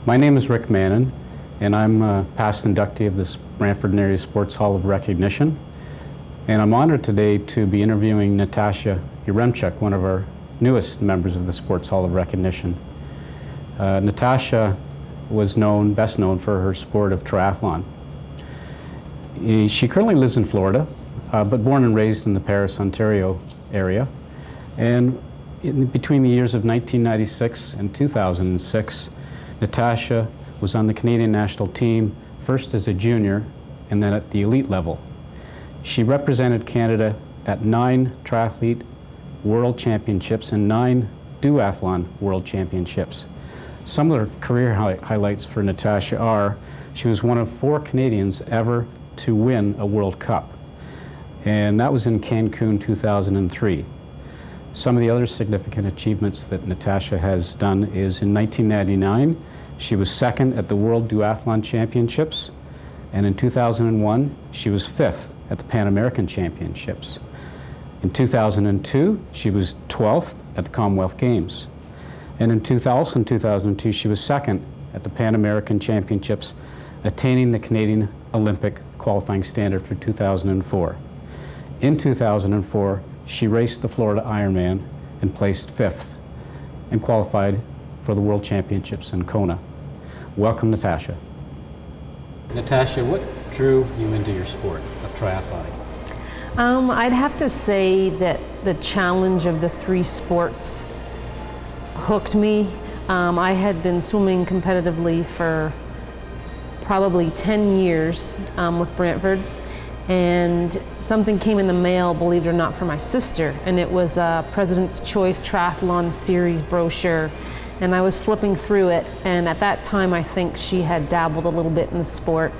My name is Rick Mannon, and I'm a past inductee of this Brantford and Area Sports Hall of Recognition. And I'm honored today to be interviewing Natasha Yaremczuk, one of our newest members of the Sports Hall of Recognition. Natasha was best known for her sport of triathlon. She currently lives in Florida, but born and raised in the Paris, Ontario area. And between the years of 1996 and 2006, Natasha was on the Canadian national team, first as a junior and then at the elite level. She represented Canada at 9 triathlete world championships and 9 duathlon world championships. Some of her career highlights for Natasha are she was one of 4 Canadians ever to win a World Cup, and that was in Cancun 2003. Some of the other significant achievements that Natasha has done is in 1999, she was 2nd at the World Duathlon Championships, and in 2001, she was 5th at the Pan American Championships. In 2002, she was 12th at the Commonwealth Games. And in 2002, she was 2nd at the Pan American Championships, attaining the Canadian Olympic qualifying standard for 2004. In 2004, she raced the Florida Ironman and placed 5th and qualified for the World Championships in Kona. Welcome, Natasha. Natasha, what drew you into your sport of triathlon? I'd have to say that the challenge of the 3 sports hooked me. I had been swimming competitively for probably 10 years with Brantford, and something came in the mail, believe it or not, for my sister, and it was a President's Choice Triathlon Series brochure, and I was flipping through it, and at that time I think she had dabbled a little bit in the sport,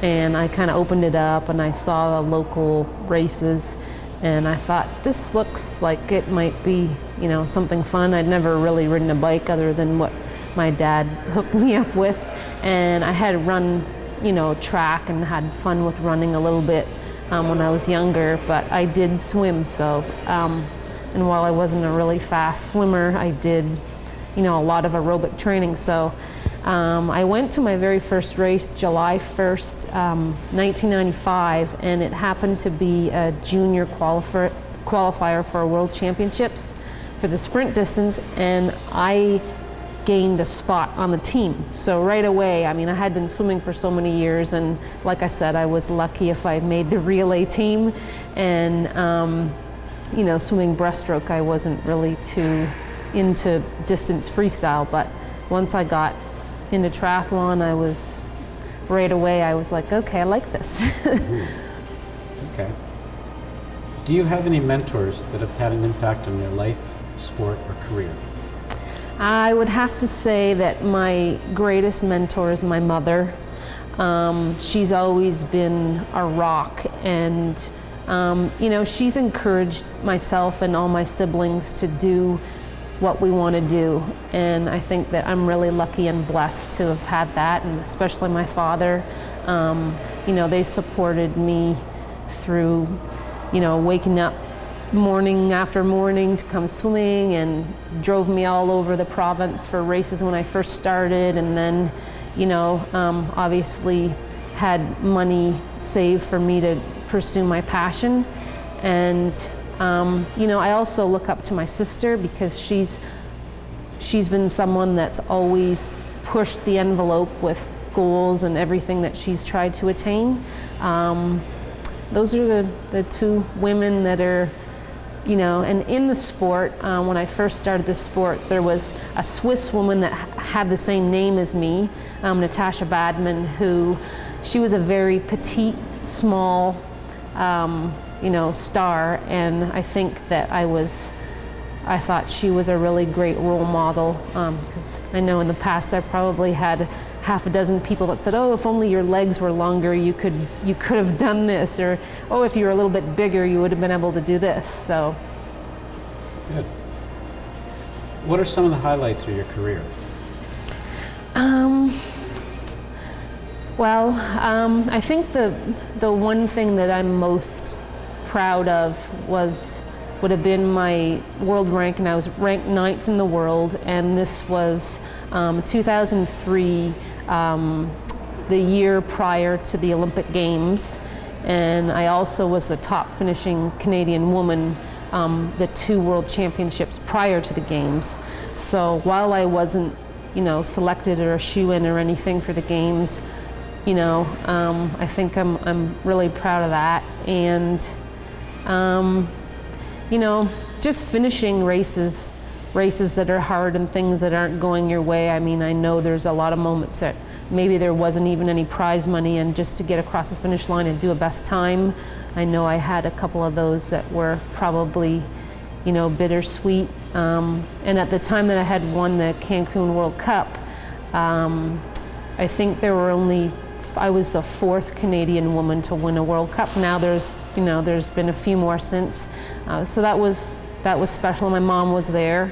and I kind of opened it up and I saw the local races, and I thought, this looks like it might be, you know, something fun. I'd never really ridden a bike other than what my dad hooked me up with, and I had run, you know, track and had fun with running a little bit when I was younger, but I did swim, so, and while I wasn't a really fast swimmer, I did, you know, a lot of aerobic training, so I went to my very first race July 1st, 1995, and it happened to be a junior qualifier for World Championships for the sprint distance, and I gained a spot on the team. So right away, I mean, I had been swimming for so many years, and like I said, I was lucky if I made the relay team, and you know, swimming breaststroke, I wasn't really too into distance freestyle, but once I got into triathlon, I was right away, I was like, okay, I like this. Okay. Do you have any mentors that have had an impact on your life, sport, or career? I would have to say that my greatest mentor is my mother. She's always been a rock, and you know, she's encouraged myself and all my siblings to do what we want to do, and I think that I'm really lucky and blessed to have had that, and especially my father. You know, they supported me through, you know, waking up morning after morning to come swimming, and drove me all over the province for races when I first started, and then, you know, obviously had money saved for me to pursue my passion. And you know, I also look up to my sister because she's been someone that's always pushed the envelope with goals and everything that she's tried to attain. Those are the 2 women that are, you know, and in the sport, when I first started this sport, there was a Swiss woman that had the same name as me, Natasha Badman, who, she was a very petite, small, you know, star, and I think that I thought she was a really great role model, because I know in the past I probably had half a dozen people that said, oh, if only your legs were longer, you could have done this, or oh, if you were a little bit bigger, you would have been able to do this. So good. What are some of the highlights of your career? Well, I think the one thing that I'm most proud of was would have been my world rank, and I was ranked 9th in the world, and this was 2003, the year prior to the Olympic Games, and I also was the top finishing Canadian woman the 2 World Championships prior to the Games. So while I wasn't, selected or a shoe-in or anything for the Games, I think I'm really proud of that. And, just finishing races that are hard and things that aren't going your way. I mean, I know there's a lot of moments that maybe there wasn't even any prize money, and just to get across the finish line and do a best time, I know I had a couple of those that were probably, bittersweet. And at the time that I had won the Cancun World Cup, I think there were I was the 4th Canadian woman to win a World Cup. Now there's been a few more since. So that was special. My mom was there.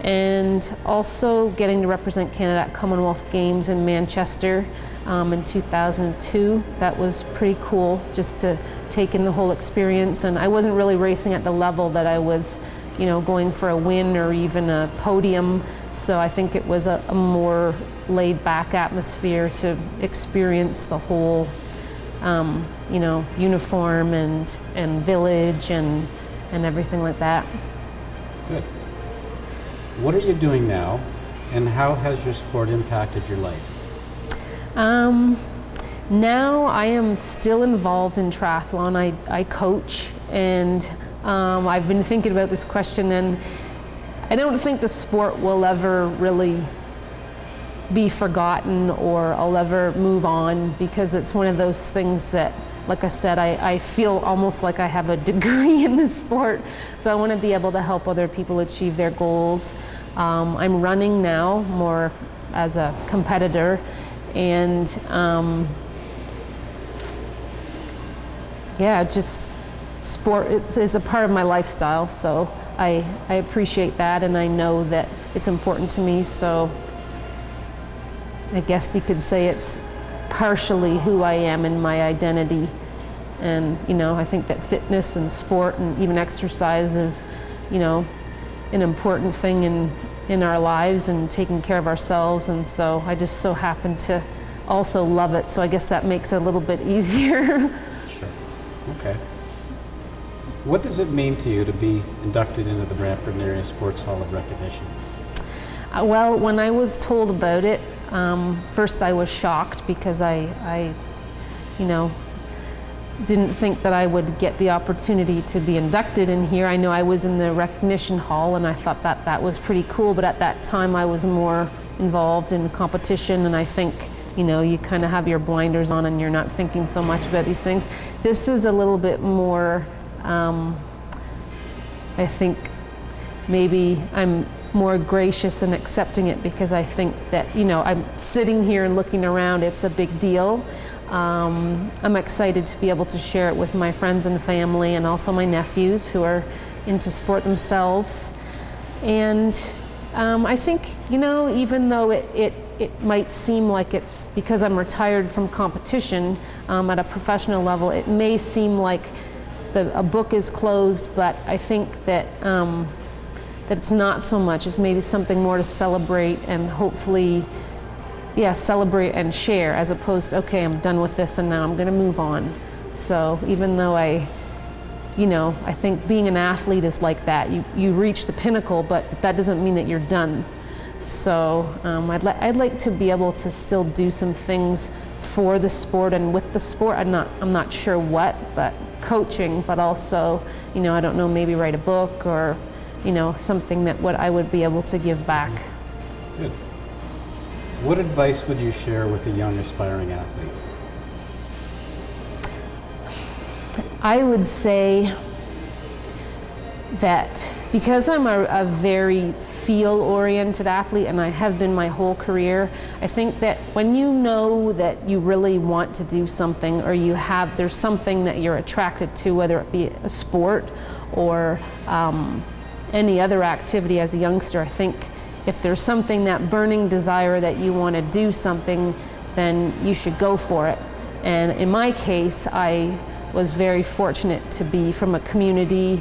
And also getting to represent Canada at Commonwealth Games in Manchester in 2002. That was pretty cool, just to take in the whole experience. And I wasn't really racing at the level that I was, going for a win or even a podium. So I think it was a more laid back atmosphere to experience the whole, uniform and village and everything like that. Good. What are you doing now, and how has your sport impacted your life? Now I am still involved in triathlon. I coach, and I've been thinking about this question, and I don't think the sport will ever really be forgotten, or I'll ever move on, because it's one of those things that, like I said, I feel almost like I have a degree in the sport, so I want to be able to help other people achieve their goals. I'm running now more as a competitor, and just sport is a part of my lifestyle, so I appreciate that, and I know that it's important to me, so I guess you could say it's partially who I am in my identity. And I think that fitness and sport and even exercise is an important thing in our lives and taking care of ourselves, and so I just so happen to also love it, so I guess that makes it a little bit easier. Sure. Okay. What does it mean to you to be inducted into the Brantford Area Sports Hall of Recognition? Well, when I was told about it, first I was shocked, because I didn't think that I would get the opportunity to be inducted in here. I know I was in the recognition hall, and I thought that was pretty cool, but at that time I was more involved in competition, and I think you kind of have your blinders on and you're not thinking so much about these things. This is a little bit more, I think maybe I'm more gracious in accepting it, because I think that I'm sitting here and looking around, it's a big deal. I'm excited to be able to share it with my friends and family, and also my nephews who are into sport themselves. And I think even though it might seem like it's because I'm retired from competition at a professional level, it may seem like a book is closed, but I think that that it's not so much. It's maybe something more to celebrate and hopefully, celebrate and share, as opposed to, okay, I'm done with this and now I'm going to move on. So even though I think being an athlete is like that. You reach the pinnacle, but that doesn't mean that you're done. So I'd like to be able to still do some things for the sport and with the sport. I'm not sure what, but coaching, but also, I don't know, maybe write a book or, something that I would be able to give back. Good. What advice would you share with a young aspiring athlete? I would say that because I'm a very feel-oriented athlete, and I have been my whole career, I think that when you know that you really want to do something, or there's something that you're attracted to, whether it be a sport or any other activity as a youngster, I think if there's something, that burning desire that you want to do something, then you should go for it. And in my case, I was very fortunate to be from a community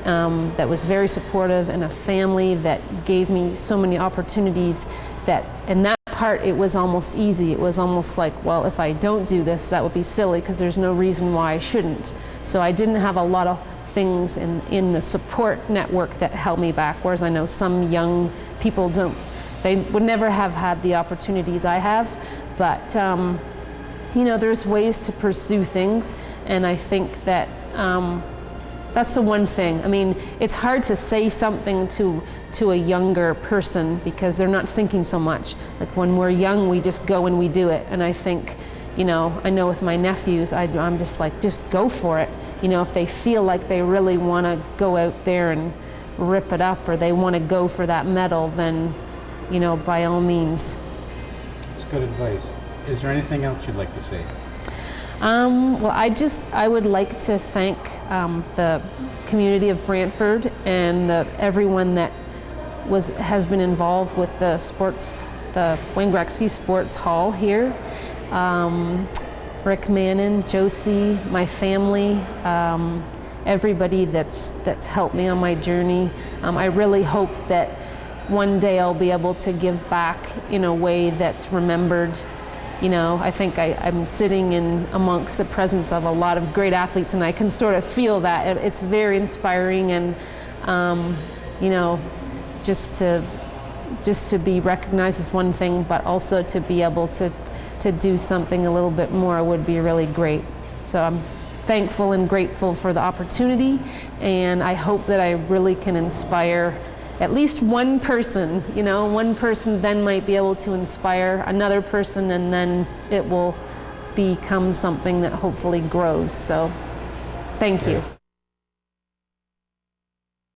that was very supportive, and a family that gave me so many opportunities that, in that part, it was almost easy. It was almost like, well, if I don't do this, that would be silly because there's no reason why I shouldn't. So I didn't have a lot of things in the support network that held me back, whereas I know some young people don't. They would never have had the opportunities I have, but you know, there's ways to pursue things, and I think that that's the one thing. I mean, it's hard to say something to a younger person because they're not thinking so much. Like when we're young, we just go and we do it. And I think, you know, I know with my nephews, I'm just like, just go for it. You know, if they feel like they really want to go out there and rip it up, or they want to go for that medal, then, you know, by all means. That's good advice. Is there anything else you'd like to say? Well, I would like to thank the community of Brantford and everyone that has been involved with the Wayne Gretzky Sports Hall here. Rick Mannon, Josie, my family, everybody that's helped me on my journey. I really hope that one day I'll be able to give back in a way that's remembered. You know, I think I'm sitting amongst the presence of a lot of great athletes, and I can sort of feel that. It's very inspiring, and you know, just to be recognized is one thing, but also to be able to do something a little bit more would be really great. So I'm thankful and grateful for the opportunity, and I hope that I really can inspire at least one person. You know, one person then might be able to inspire another person, and then it will become something that hopefully grows. So thank you.